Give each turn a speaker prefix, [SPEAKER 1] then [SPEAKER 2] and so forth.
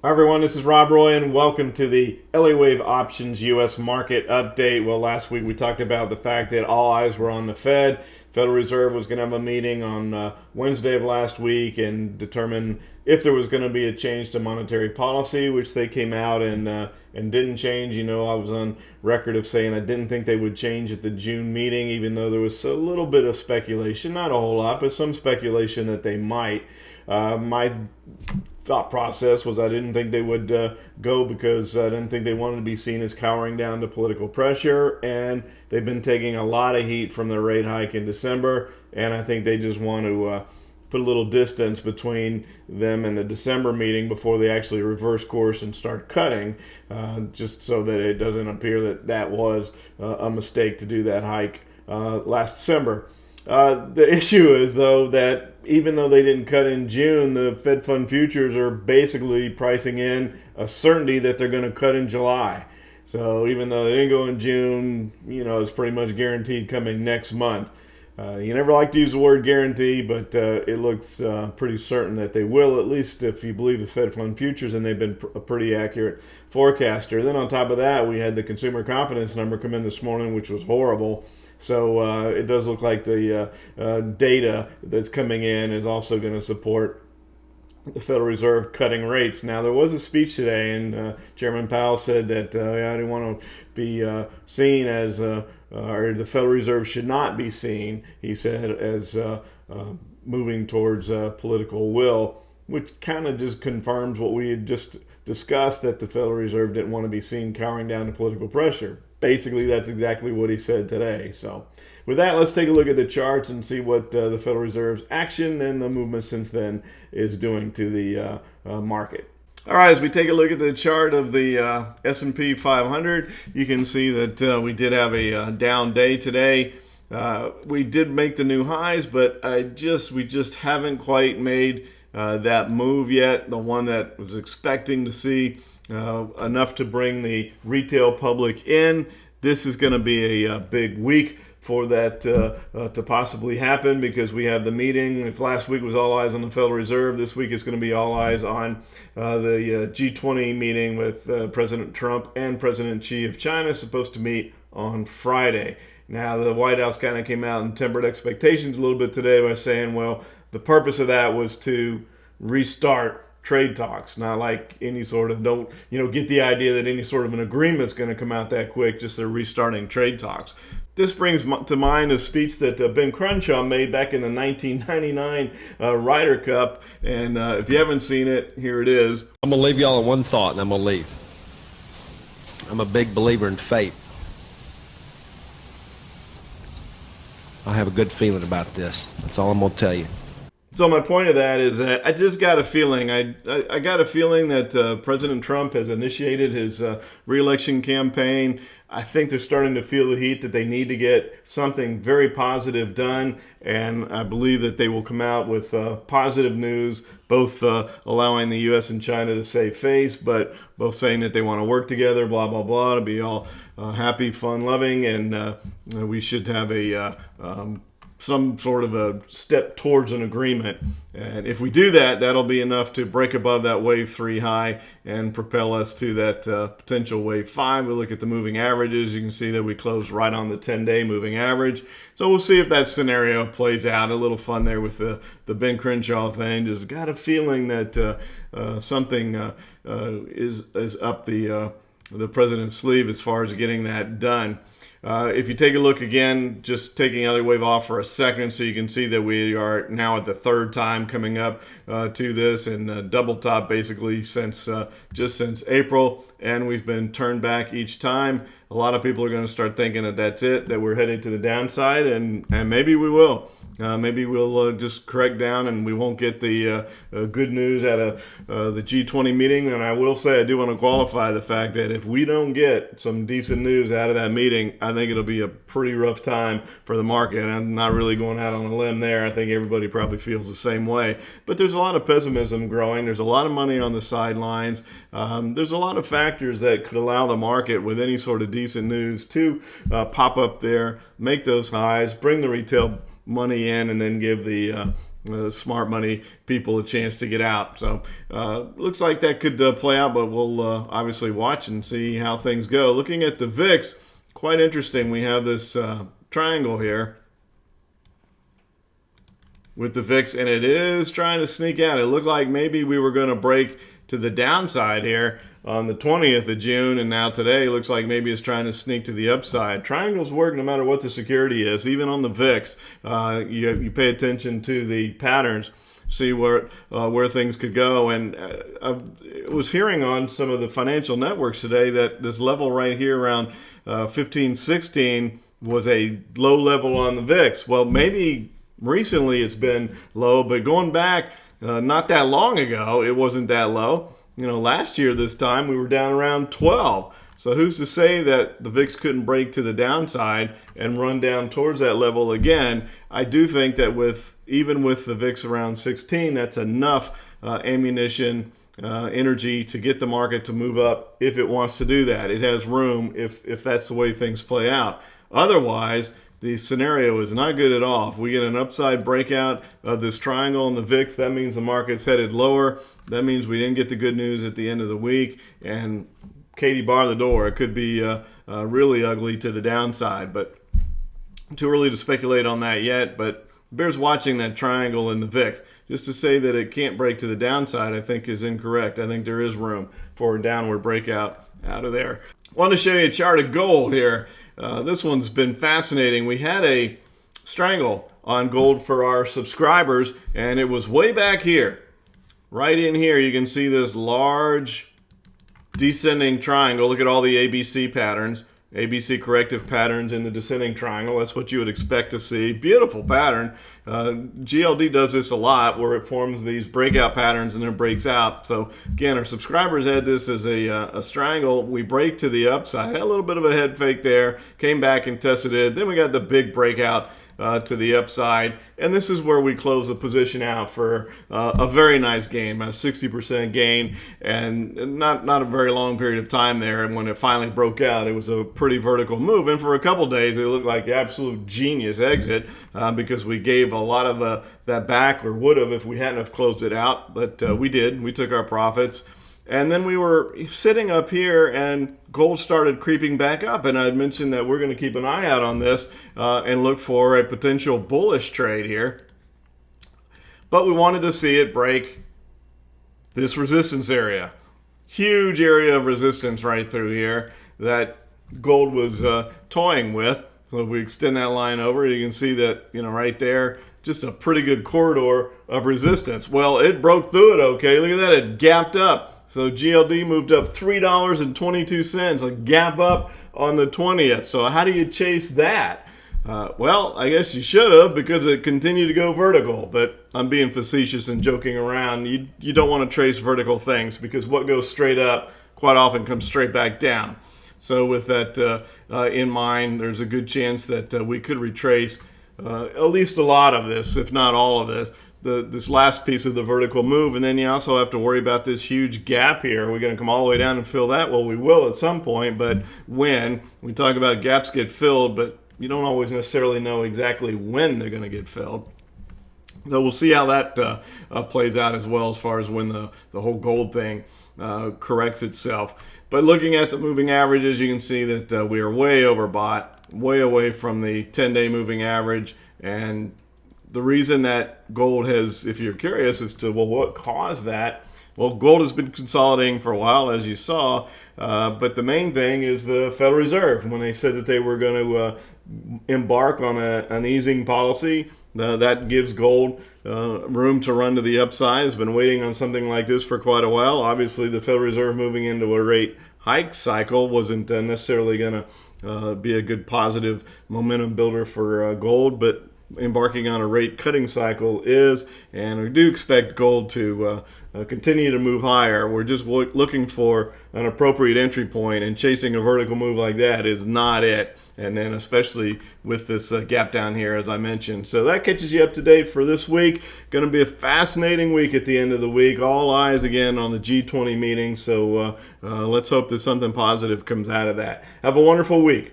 [SPEAKER 1] Hi everyone, this is Rob Roy and welcome to the Elliott Options U.S. market update. Well, last week we talked about the fact that all eyes were on the Fed. Federal Reserve was going to have a meeting on Wednesday of last week and determine if there was going to be a change to monetary policy, which they came out and didn't change. You know, I was on record of saying I didn't think they would change at the June meeting, even though there was a little bit of speculation, not a whole lot, but some speculation that they might. My thought process was I didn't think they would go because I didn't think they wanted to be seen as cowering down to political pressure, and they've been taking a lot of heat from their rate hike in December, and I think they just want to put a little distance between them and the December meeting before they actually reverse course and start cutting, just so that it doesn't appear that that was a mistake to do that hike last December. The issue is, though, that even though they didn't cut in June, the Fed Fund futures are basically pricing in a certainty that they're going to cut in July. So even though they didn't go in June, you know, it's pretty much guaranteed coming next month. You never like to use the word guarantee, but it looks pretty certain that they will, at least if you believe the Fed Fund futures, and they've been a pretty accurate forecaster. Then on top of that, we had the consumer confidence number come in this morning, which was horrible. So it does look like the data that's coming in is also going to support the Federal Reserve cutting rates. Now, there was a speech today, and Chairman Powell said that I didn't want to be seen as, or the Federal Reserve should not be seen, he said, as moving towards political will, which kind of just confirms what we had just discussed, that the Federal Reserve didn't want to be seen cowering down to political pressure. Basically, that's exactly what he said today. So with that, let's take a look at the charts and see what the Federal Reserve's action and the movement since then is doing to the market. All right, as we take a look at the chart of the S&P 500, you can see that we did have a down day today. We did make the new highs, but we just haven't quite made that move yet, the one that was expecting to see enough to bring the retail public in. This is going to be a big week for that to possibly happen, because we have the meeting. If last week was all eyes on the Federal Reserve, this week is going to be all eyes on the G20 meeting with President Trump and President Xi of China, supposed to meet on Friday. Now, the White House kind of came out and tempered expectations a little bit today by saying, well, the purpose of that was to restart trade talks. Not like any sort of, don't get the idea that any sort of an agreement is going to come out that quick, just they're restarting trade talks. This brings to mind a speech that Ben Crenshaw made back in the 1999 Ryder Cup, and if you haven't seen it, here it is.
[SPEAKER 2] I'm going to leave y'all on one thought, and I'm going to leave. I'm a big believer in fate. I have a good feeling about this. That's all I'm going to tell you.
[SPEAKER 1] So my point of that is that I just got a feeling. I got a feeling that President Trump has initiated his re-election campaign. I think they're starting to feel the heat that they need to get something very positive done, and I believe that they will come out with positive news, both allowing the U.S. and China to save face, but both saying that they want to work together, blah, blah, blah, to be all happy, fun-loving, and we should have some sort of a step towards an agreement. And if we do that, that'll be enough to break above that wave 3 high and propel us to that potential wave 5. We look at the moving averages. You can see that we closed right on the 10-day moving average. So we'll see if that scenario plays out. A little fun there with the Ben Crenshaw thing. Just got a feeling that something is up the president's sleeve as far as getting that done. If you take a look again, just taking other wave off for a second, so you can see that we are now at the third time coming up to this, and double top basically since April, and we've been turned back each time. A lot of people are going to start thinking that that's it, that we're headed to the downside, and maybe we will. Maybe we'll just correct down and we won't get the good news out of the G20 meeting. And I will say, I do want to qualify the fact that if we don't get some decent news out of that meeting, I think it'll be a pretty rough time for the market. I'm not really going out on a limb there. I think everybody probably feels the same way. But there's a lot of pessimism growing. There's a lot of money on the sidelines. There's a lot of factors that could allow the market, with any sort of decent news, to pop up there, make those highs, bring the retail money in, and then give the smart money people a chance to get out. So looks like that could play out, but we'll obviously watch and see how things go. Looking at the VIX, quite interesting. We have this triangle here with the VIX, and it is trying to sneak out. It looked like maybe we were going to break to the downside here on the 20th of June, and now today it looks like maybe it's trying to sneak to the upside. Triangles work no matter what the security is, even on the VIX. You pay attention to the patterns, see where things could go. And I was hearing on some of the financial networks today that this level right here around 15, 16 was a low level on the VIX. Well, maybe recently it's been low, but going back not that long ago, it wasn't that low. Last year this time we were down around 12. So who's to say that the VIX couldn't break to the downside and run down towards that level again? I do think that even with the VIX around 16, that's enough ammunition, energy to get the market to move up if it wants to do that. It has room if that's the way things play out. Otherwise, the scenario is not good at all. If we get an upside breakout of this triangle in the VIX, that means the market's headed lower. That means we didn't get the good news at the end of the week. And Katie bar the door. It could be really ugly to the downside. But too early to speculate on that yet. But bears watching that triangle in the VIX. Just to say that it can't break to the downside, I think is incorrect. I think there is room for a downward breakout out of there. I want to show you a chart of gold here. This one's been fascinating. We had a strangle on gold for our subscribers, and it was way back here. Right in here, you can see this large descending triangle. Look at all the ABC patterns, ABC corrective patterns in the descending triangle. That's what you would expect to see. Beautiful pattern. GLD does this a lot, where it forms these breakout patterns and then breaks out. So again, our subscribers had this as a strangle. We break to the upside. Had a little bit of a head fake there. Came back and tested it. Then we got the big breakout to the upside, and this is where we close the position out for a very nice gain, a 60% gain, and not a very long period of time there. And when it finally broke out, it was a pretty vertical move, and for a couple days it looked like absolute genius exit because we gave a lot of that back, or would have if we hadn't have closed it out, but we did. We took our profits. And then we were sitting up here, and gold started creeping back up. And I had mentioned that we're going to keep an eye out on this and look for a potential bullish trade here. But we wanted to see it break this resistance area. Huge area of resistance right through here that gold was toying with. So if we extend that line over, you can see that, right there, just a pretty good corridor of resistance. Well, it broke through it okay. Look at that. It gapped up. So GLD moved up $3.22, a gap up on the 20th. So how do you chase that? Well, I guess you should have, because it continued to go vertical. But I'm being facetious and joking around. You don't want to trace vertical things, because what goes straight up quite often comes straight back down. So with that in mind, there's a good chance that we could retrace at least a lot of this, if not all of this last piece of the vertical move. And then you also have to worry about this huge gap here. Are we going to come all the way down and fill that? Well, we will at some point, but when? We talk about gaps get filled, but you don't always necessarily know exactly when they're going to get filled. So we'll see how that plays out as well, as far as when the whole gold thing corrects itself. But looking at the moving averages, you can see that we are way overbought, way away from the 10-day moving average. And the reason that gold has, if you're curious as to, well, what caused that? Well, gold has been consolidating for a while, as you saw, but the main thing is the Federal Reserve. When they said that they were going to embark on an easing policy, that gives gold room to run to the upside. It's been waiting on something like this for quite a while. Obviously, the Federal Reserve moving into a rate hike cycle wasn't necessarily going to be a good positive momentum builder for gold, but embarking on a rate cutting cycle is, and we do expect gold to continue to move higher. We're just looking for an appropriate entry point, and chasing a vertical move like that is not it. And then especially with this gap down here, as I mentioned. So that catches you up to date for this week. Going to be a fascinating week at the end of the week. All eyes again on the G20 meeting. So let's hope that something positive comes out of that. Have a wonderful week.